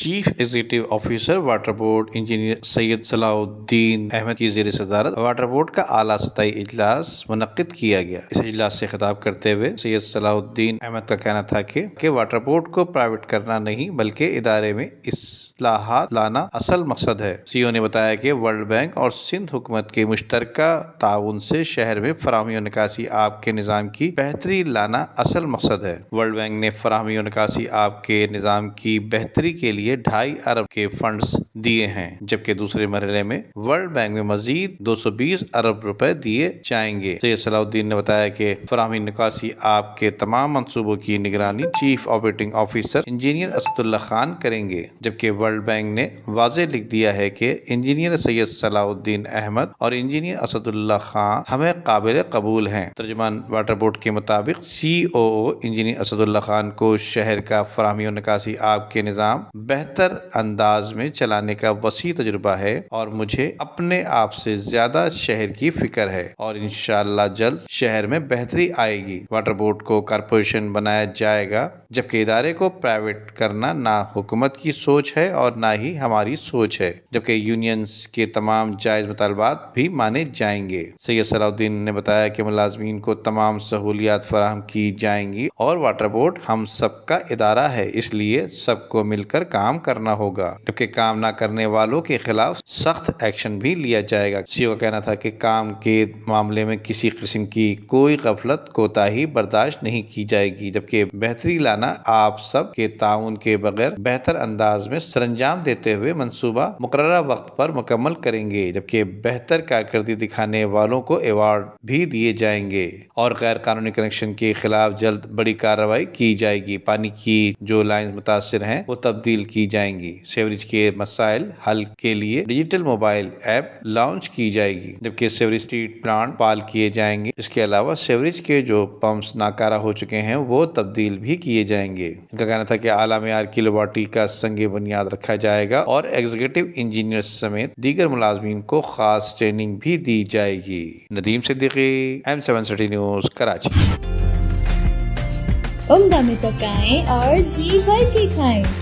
Chief executive officer water board engineer Syed Salahuddin Ahmad کی زیر صدارت واٹر بورڈ کا اعلیٰ سطحی اجلاس منعقد کیا گیا۔ اس اجلاس سے خطاب کرتے ہوئے سید صلاح الدین احمد کا کہنا تھا کہ واٹر بورڈ کو پرائیویٹ کرنا نہیں بلکہ ادارے میں اصلاحات لانا اصل مقصد ہے۔ سی او نے بتایا کہ ورلڈ بینک اور سندھ حکومت کے مشترکہ تعاون سے شہر میں فراہمی و نکاسی آب کے نظام کی بہتری لانا اصل مقصد ہے۔ ورلڈ بینک نے فراہمی و نکاسی آب کے نظام کی بہتری کے لیے 2.5 ارب کے فنڈز دیے ہیں، جبکہ دوسرے مرحلے میں ورلڈ بینک میں مزید 220 ارب روپے دیے جائیں گے۔ سید صلاح الدین نے بتایا کہ فراہمی نکاسی آب کے تمام منصوبوں کی نگرانی chief operating officer engineer Asadullah Khan کریں گے، جبکہ ورلڈ بینک نے واضح لکھ دیا ہے کہ انجینئر سید صلاح الدین احمد اور انجینئر اسد اللہ خان ہمیں قابل قبول ہیں۔ ترجمان واٹر بورڈ کے مطابق سی او انجینئر اسد اللہ خان کو شہر کا فراہمی و نکاسی آب کے نظام بہتر انداز میں چلانے کا وسیع تجربہ ہے اور مجھے اپنے آپ سے زیادہ شہر کی فکر ہے اور انشاءاللہ جلد شہر میں بہتری آئے گی۔ واٹر بورڈ کو کارپوریشن بنایا جائے گا، جبکہ ادارے کو پرائیویٹ کرنا نہ حکومت کی سوچ ہے اور نہ ہی ہماری سوچ ہے، جبکہ یونینز کے تمام جائز مطالبات بھی مانے جائیں گے۔ سید صلاح الدین نے بتایا کہ ملازمین کو تمام سہولیات فراہم کی جائیں گی اور واٹر بورڈ ہم سب کا ادارہ ہے، اس لیے سب کو مل کر کام کرنا ہوگا، جبکہ کام نہ کرنے والوں کے خلاف سخت ایکشن بھی لیا جائے گا۔ سی او کا کہنا تھا کہ کام کے معاملے میں کسی قسم کی کوئی غفلت کوتاہی برداشت نہیں کی جائے گی، جبکہ بہتری لانا آپ سب کے تعاون کے بغیر بہتر انداز میں سر انجام دیتے ہوئے منصوبہ مقررہ وقت پر مکمل کریں گے، جبکہ بہتر کارکردگی دکھانے والوں کو ایوارڈ بھی دیے جائیں گے اور غیر قانونی کنکشن کے خلاف جلد بڑی کارروائی کی جائے گی۔ پانی کی جو لائنز متاثر ہیں وہ تبدیل کی جائیں گی۔ سیوریج کے مسائل حل کے لیے ڈیجیٹل موبائل ایپ لانچ کی جائے گی، جبکہ سیوریج ٹریٹ پلانٹ فعال کیے جائیں گے۔ اس کے علاوہ سیوریج کے جو پمپس ناکارہ ہو چکے ہیں وہ تبدیل بھی کیے جائیں گے۔ ان کا کہنا تھا کہ اعلیٰ معیار کی لیبارٹری کا سنگ بنیاد رکھا جائے گا اور ایگزیکٹو انجینئر سمیت دیگر ملازمین کو خاص ٹریننگ بھی دی جائے گی۔ Nadeem Siddiqui, M7 city news, Karachi. عمدہ میں پکائیں اور جی بھر کے کھائیں۔